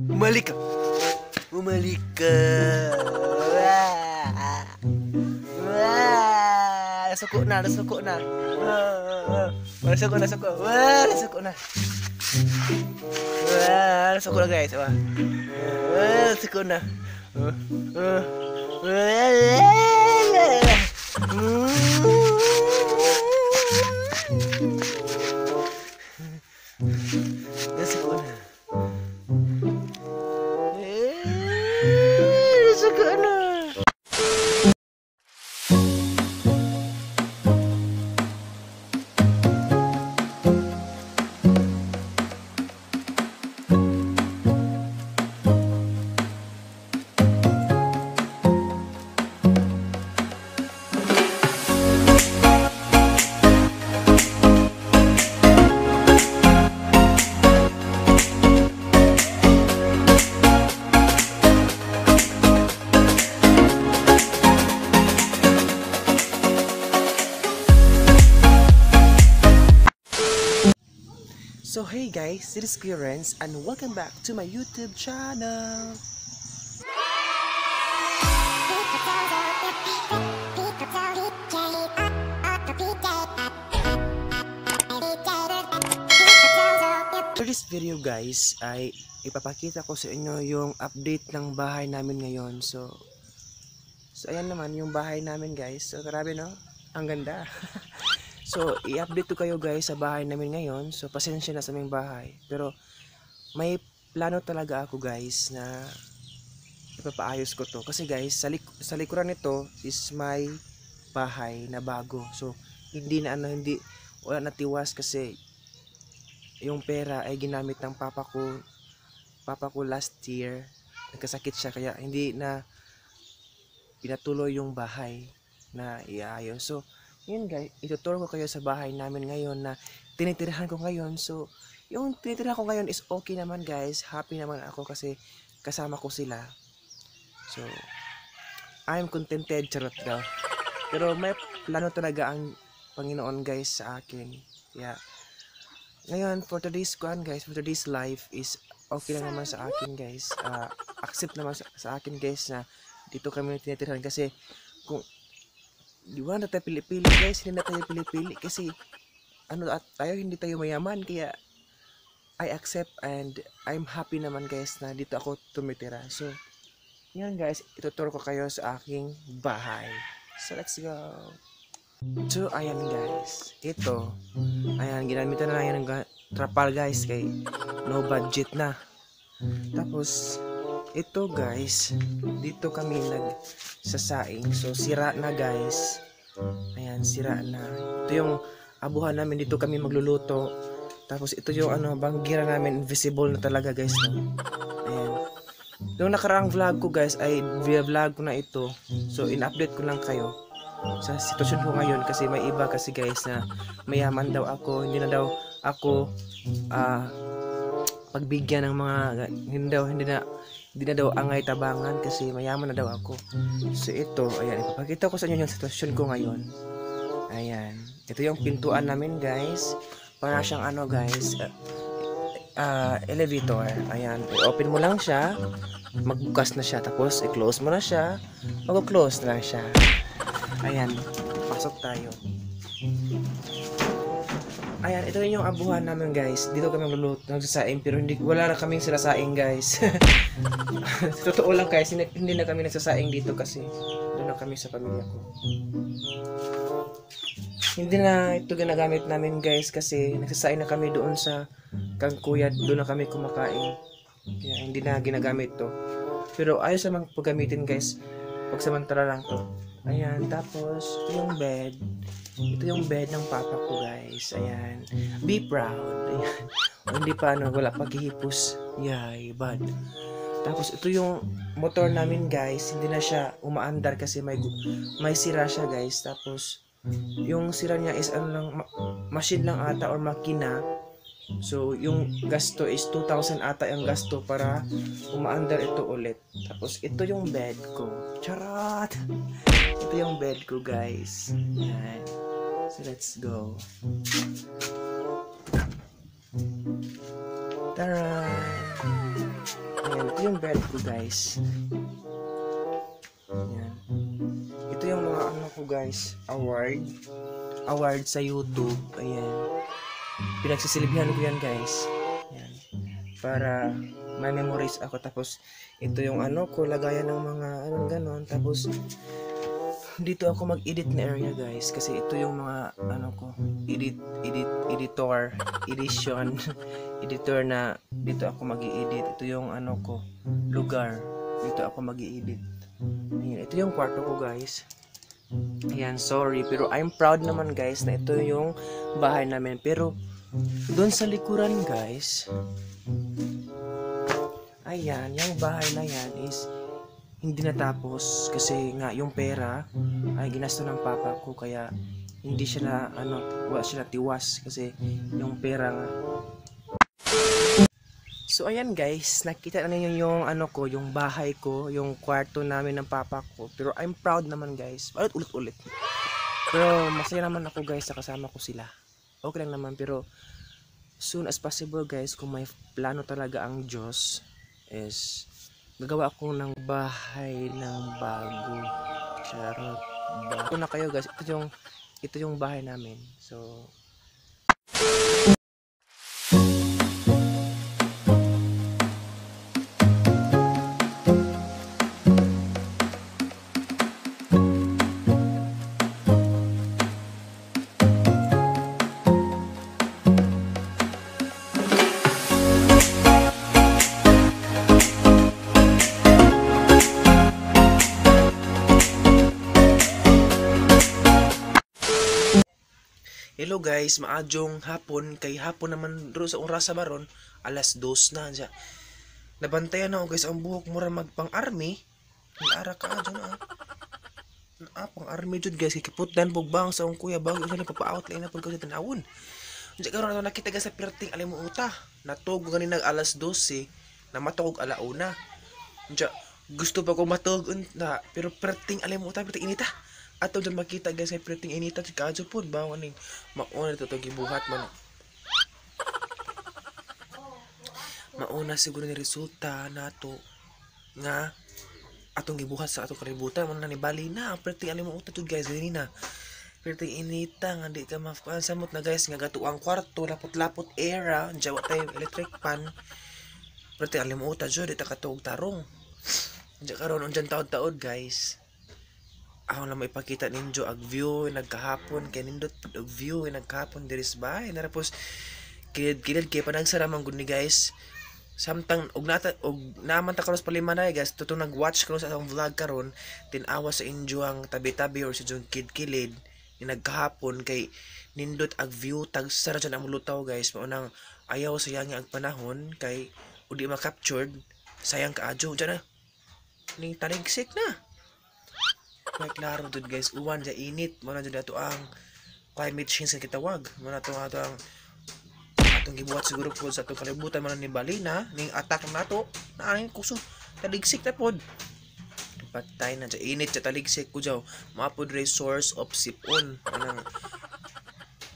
Bumalik ka. Bumalik ka. Nasuko na, nasuko na. Nasuko, nasuko. Nasuko na. Nasuko na guys. Nasuko na. Nasuko na. Nasuko na. So hey guys, this is Kuya Renz and welcome back to my YouTube channel. For this video guys, ay ipapakita ko sa inyo yung update ng bahay namin ngayon. So ayan naman yung bahay namin guys. So grabe no? Ang ganda. So, i-update ko kayo guys sa bahay namin ngayon. So, pasensya na sa aming bahay. Pero, may plano talaga ako guys na ipapaayos ko to. Kasi guys, sa likuran nito is my bahay na bago. So, wala na tiwas kasi yung pera ay ginamit ng papa ko last year. Nagkasakit siya kaya hindi na pinatuloy yung bahay na iayos. So, yun guys, ituturo ko kayo sa bahay namin ngayon na tinitirahan ko ngayon. So, yung tinitirahan ko ngayon is okay naman guys. Happy naman ako kasi kasama ko sila. So, I'm contented, charot daw. Pero may plano talaga ang Panginoon guys sa akin. Yeah. Ngayon, for today's life is okay lang naman sa akin guys. Accept naman sa akin guys na dito kami tinitirahan kasi kung di ba na tayo pili-pili guys, hindi na tayo pili-pili kasi tayo hindi tayo mayaman kaya I accept and I'm happy naman guys na dito ako tumitira. So yan guys, ituturo ko kayo sa aking bahay. So let's go. So ayan guys, ayan ginamitan na lang yan ng trapal guys kay no budget na. Tapos ito guys, dito kami nagsasaing. So sira na guys. Ayan, sira na. Ito yung abuhan namin, dito kami magluluto. Tapos ito yung banggira namin, invisible na talaga guys. Ayan. Yung nakaraang vlog ko guys ay vlog ko na ito. So in-update ko lang kayo sa sitwasyon ko ngayon kasi may iba kasi guys na mayaman daw ako, hindi na daw ako pagbigyan ng mga hindi na daw angay tabangan kasi mayaman na daw ako. So ito, ayan, ipapakita ko sa inyo yung sitwasyon ko ngayon. Ayan, ito yung pintuan namin guys. Para siyang guys, elevator. Ayan, i-open mo lang siya, magbukas na siya, tapos i-close mo na siya, mag-close na lang siya. Ayan, pasok tayo. Ayan, ito yung abuhan namin guys. Dito kami nagsasaing pero wala na kaming sinasaing guys. Totoo lang guys, hindi na kami nagsasaing dito kasi doon na kami sa pamilya ko. Hindi na ito ginagamit namin guys kasi nagsasaing na kami doon sa Kangkuyad. Doon na kami kumakain. Kaya hindi na ginagamit to. Pero ayos namang paggamitin guys. Pagsamantala lang to. Ayan, tapos ito yung bed. Ito yung bed ng papa ko guys. Ayan. Be proud. Ayan. O, hindi pa wala paghihipos. Yay, bad. Tapos ito yung motor namin guys. Hindi na siya umaandar kasi may sira siya guys. Tapos yung sira niya is machine lang ata or makina. So yung gasto is 2,000 ata yung gasto para umaandar ito ulit. Tapos ito yung bed ko. Charot! Ito yung bed ko guys. Ayan. So let's go. Tara! Yan, ito yung bed ko guys. Yan. Ito yung mga ano ko guys, award sa YouTube. Ayan. Pinagsisilbihan ko yan guys. Yan. Para may memories ako. Tapos ito yung ano ko, lagayan ng mga anong ganon. Tapos dito ako mag-edit na area guys, kasi ito yung mga ano ko, editor editor na dito ako mag-i-edit. Ito yung ano ko, lugar dito ako mag-i-edit. Ayan, ito yung kwarto ko guys. Ayan, sorry, pero I'm proud naman guys na ito yung bahay namin. Pero doon sa likuran guys, ayan, yung bahay na yan is hindi natapos kasi nga yung pera ay ginasto ng papa ko, kaya hindi siya na ano, wala siya natiwas kasi yung pera nga. So ayan guys, nakita na ninyo yung ano ko, yung bahay ko, yung kwarto namin ng papa ko. Pero I'm proud naman guys. Ulit-ulit. Pero masaya naman ako guys na kasama ko sila. Okay lang naman, pero soon as possible guys, kung may plano talaga ang Diyos, is gagawa ako ng bahay ng bago. Charot. Ito na kayo guys. Ito yung bahay namin. So hello guys, maadjong hapon. Kay hapon naman ro sa oras sa baron, alas 2 na dya. Nabantayan na ako guys ang buhok mura magpang army. Nag-ara ka dyan pang army jud guys. Kikiputdan bugbang sa akong kuya bago siya papaawat lang na pag kasi tanawon. Dya karon na nakita guys sa perting alimuuta. Natog ganina alas 12, namatog alauna. Dya gusto pa ko matog na, pero perting alimuuta perting inita. Ato dyan makita guys ay perting inita si kadyo po bawang ning mauna dito itong gibuhat man. Mauna siguro ni resulta nato nga atong gibuhat sa atong kalibutan man na ni bali na ang perting alimuuta jud guys gani na. Perting inita nga di ka makuan samot na guys nga gato ang kwarto lapot-lapot era jawa tayo electric pan. Perting alimuuta jud di ta katuog tarong. Dya karon unjan taod-taod guys. Ako lang may ipakita ninyo ag view nagkahapon kay nindot og view nagkahapon diri sa bahay na tapos kilid kay panagsara man gud ni guys. Samtang og naman ta karon sa palimanay guys, tutong nag-watch karon sa atong vlog karon, tin-awa sa inyo ang tabi-tabi or sa jung kilid ni nagkahapon kay nindot ag view tagsara dyan ang mulutaw guys. Maunang ayaw sayang ag panahon kay udi ma-captured sayang kaadyo dyan na ning taligsik na. May klaro dud guys, uwan dya init mo na dyan ato ang climate change nga kitawag mo na ato ang atong gibuhat siguro po sa atong kalibutan man ni balina ning attack nato na ang kuso taligsik na pod patay na dyan init dya taligsik ko dyaw maapod source of sipon anang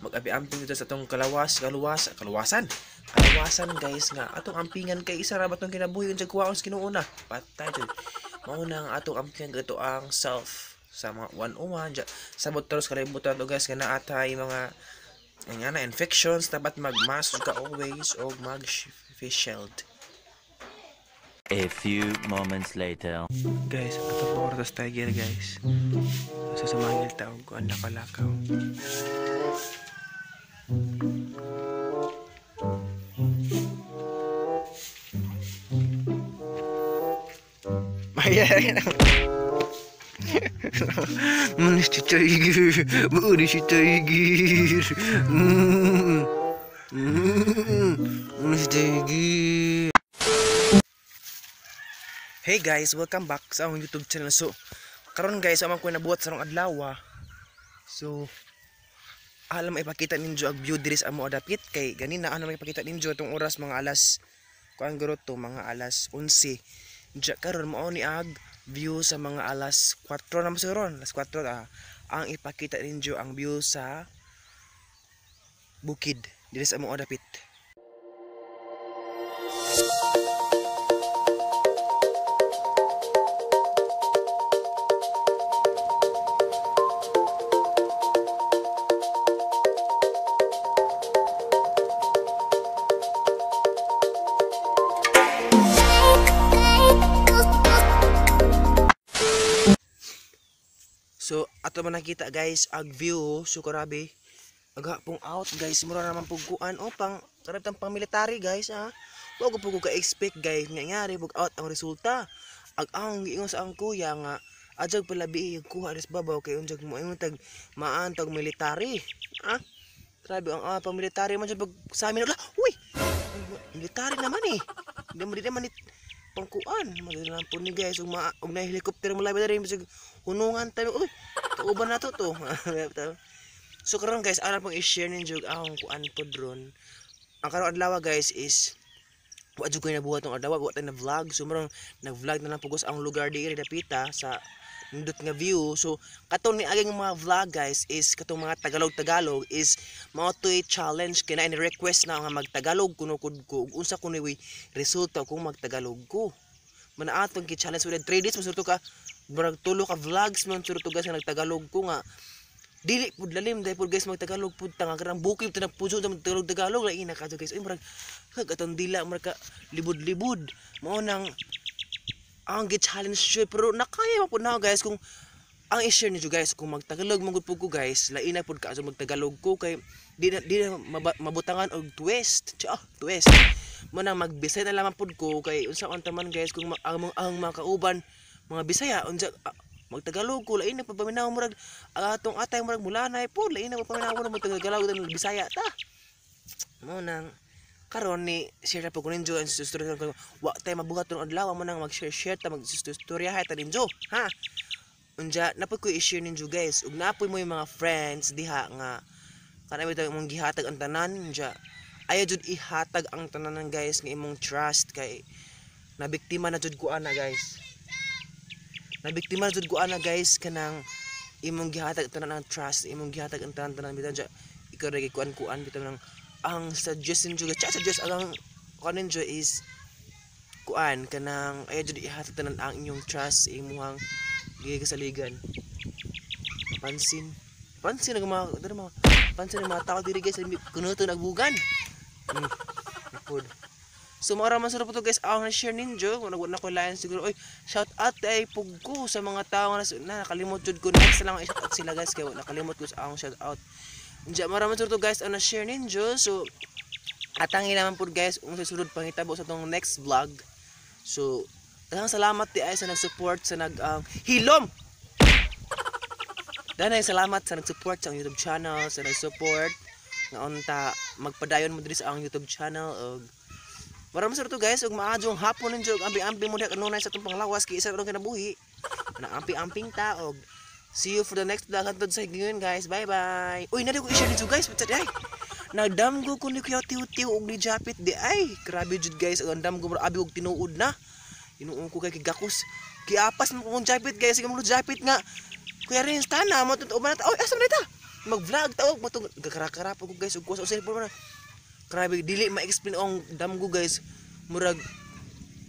mag-abi-amping dito sa atong kaluwasan guys nga atong ampingan kay isa ra ba atong kinabuhi unsa kuwaon sa kinuuna patay dyan mauna ang atong ampingan gato ang self sa mga 101 dyan sabot taros kalibutan to guys nga naatay mga na infections dapat mag-mask ka always o mag-face shield. A few moments later. Guys, ito po oras tiger guys. Sa samangil taog ko ang lakalakaw. Ayan. Manis si tiger. Manis si tiger. Manis si tiger. Hey guys, welcome back sa akong YouTube channel. So, karon guys, amang ko nabuhat sa rong adlaw. So, alam mo ipakita ninyo ang view diri sa amo adapit kay ganina ano may ipakita ninyo tong oras mga alas kuan guro to mga alas 11. Diya karon mao ni ag view sa mga alas 4 na masuron, alas 4 ang ipakita ninyo ang view sa bukid diri sa amo adapit. So ato man nakita guys ag view so karabi aga pong out guys mura naman pugkuan o pang karabtang pang military guys ha. Wag ko ka expect guys nga ngari pug out ang resulta. Ag ang giingon sa ang kuya nga ajag palabi kuha res babaw kay unjag mo ingon tag maan tag military. Ha? Grabe ang pang military man jud pag sa amin la. Uy. Military naman eh. Hindi naman pangkuan magandang po ni guys ug na helicopter mo labi diri bisag hunungan tayo uy kauban nato to. So karon guys ana pang i-share ninyo akong kuan po drone ang karon adlaw guys is wa jud ko nabuhat tong adlaw wa tay na vlog so marang nag-vlog na lang pugos ang lugar diri dapita sa nindot nga view. So katong ni aging mga vlog guys is katong mga Tagalog is mao to'y challenge kay na request na nga magtagalog kuno ko unsa kuno wi resulta kung magtagalog ko. Manaatong ki challenge with 3 days masurto ka murag tulo ka vlogs man surto guys nga nagtagalog ko nga dili pud lalim dai pud guys magtagalog pud tanga karang bukid ta nagpuso ta magtagalog lain na kadto guys ay murag katong dila murag ka libod-libod mao nang ang gi-challenge siya pero nakaya po na guys kung ang i-share niyo guys kung magtagalog mangud po ko guys lain na pud ka so magtagalog ko kay di na mabutangan og twist twist mo nang magbisay na lamang pud ko kay unsa man taman guys kung ang mga kauban mga Bisaya unsa magtagalog ko lain na pud paminaw murag atong atay murag mulanay po lain na pud paminaw ko magtagalog ng Bisaya ta mo nang karon ni share na po ko ninyo ang istorya ko wa tay mabuhat tong adlaw mo nang mag-share ta mag-istorya ta ninyo ha unja napod ko i-share ninyo guys ug naapoy mo yung mga friends diha nga kanami ta imong gihatag ang tanan unja ayo jud ihatag ang tanan guys nga imong trust kay nabiktima na jud ko ana guys kanang imong gihatag ang tanan ng trust imong gihatag ang tanan bitan ja ikaw ra kuan bitan ng ang suggestion juga suggest ang kanin jo is kuan kanang ayo jud ihatag tanan ang inyong trust imong gigasaligan pansin ang mga tao diri guys kuno to nagbugan so mara man sarap to guys ang share ninyo kung nagwala ko lain siguro oy shout out ay pugko sa mga tao na nakalimot jud ko next lang i-shout out sila guys kay nakalimot ko sa akong shout out. Diya maraming to guys ang na-share ninyo. So atangin naman po guys kung susunod pangitabo sa tong next vlog. So daghang salamat ti ay sa nag-support sa hilom. Daghang salamat sa nag-support sa YouTube channel, sa nag-support nga unta magpadayon mo diri sa ang YouTube channel og maraming to guys ug maadjong hapon ninyo ambi-ambi mo diha kanunay sa tong panglawas kay isa ron kinabuhi. Naampi-amping ta og see you for the next vlog hantod sa higayon guys. Bye bye. Uy nadi ko i-share nito guys. Putsa di ay. Nagdamgo ko ni Kuya Tiw-Tiw og ni Japit di ay. Grabe jud guys. Ang damgo mo abi og tinuod na. Inuon ko kay Gakos. Kiapas mo kung Japit guys. Sige mo Japit nga. Kuya Rins tana mo tutuo ba na ta. Oy asa man ta? Mag-vlog ta og matong gakarakara pa ko guys ug kusa usay po na. Grabe dili ma-explain ang damgo guys. Murag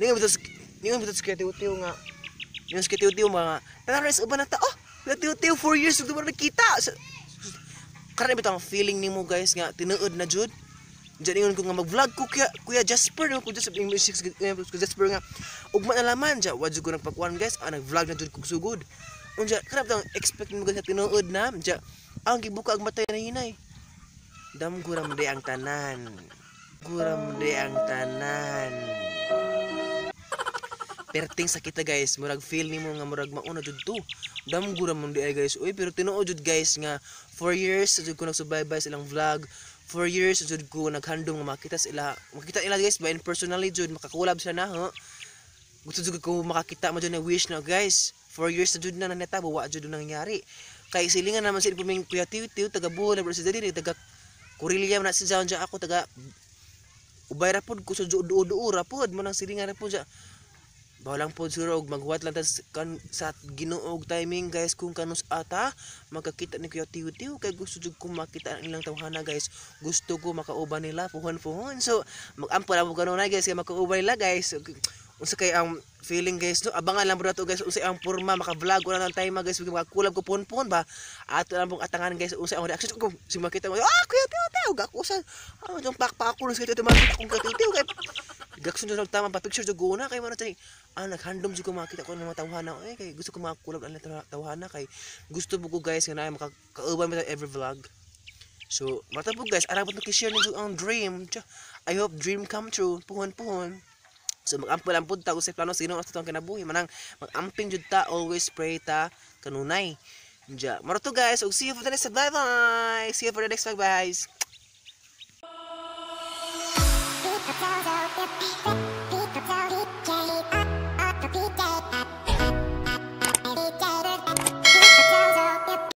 ningon bitos Kuya Tiw-Tiw nga. Yung Kuya Tiw-Tiw mga tanan uban na ta. Oh Tiw-Tiw 4 years ug nakita. Karena bitang feeling nimo guys nga tinuod na jud. Diyan ingon ko nga mag-vlog ko Kuya Jasper ko just Jasper nga ugma na laman ja wa jud ko nagpakuan guys nag-vlog na jud kog sugod. Unja karab tang expect mo guys nga tinuod na ja ang gibuka ang matay na hinay. Guram de ang tanan. Perting sakita guys murag feel nimo nga murag mauna jud to damgura mo di ay guys uy pero tinuod jud guys nga 4 years jud ko nagsubaybay silang vlog 4 years jud ko naghandom nga makita ila guys ba in personally jud makakulab sila na ho gusto jud ko makakita mo jud na wish na guys 4 years jud na neta wa jud nangyari kay silingan naman sila puming Kuya Tiw-Tiw taga Buhol na si diri taga Kurilia na si Jaon ako taga ubay ra pod ko sa duo ra pod mo nang silingan ra pod ja bawalang po siguro og maghuwat lang sa Ginuog timing guys kung kanus ata makakita ni Kuya Tiw-Tiw kay gusto jud ko makita ang ilang tawhana guys gusto ko makauban nila puhon so magampo na mo kanunay guys kay makauban nila guys unsa kay ang feeling guys no abangan lang bro to guys unsa ang porma maka-vlog wala nang time guys makakulab ko puhon ba ato lang pong atangan guys unsa ang reaction ko si makita mo Kuya Tiw-Tiw gakusan jong pakpak ko sa Tiw-Tiw makita kong Kuya Tiw-Tiw kay Gaksun na tama pa picture jud guna kay mo tani. Naghandom jud ko makita ko ng mga tawhana. Kay gusto ko makakulab ang tawhana kay gusto mo ko guys nga na makakauban mo sa every vlog. So, mata po guys, arabot na ki-share ninyo ang dream. I hope dream come true. Puhon. So, mag-ampul-ampul ta kung sa plano sino ang tutong kinabuhi. Manang mag-amping jud ta, always pray ta kanunay. Maroto guys, see you for the next vlog. Bye-bye. See you for the next vlog, guys.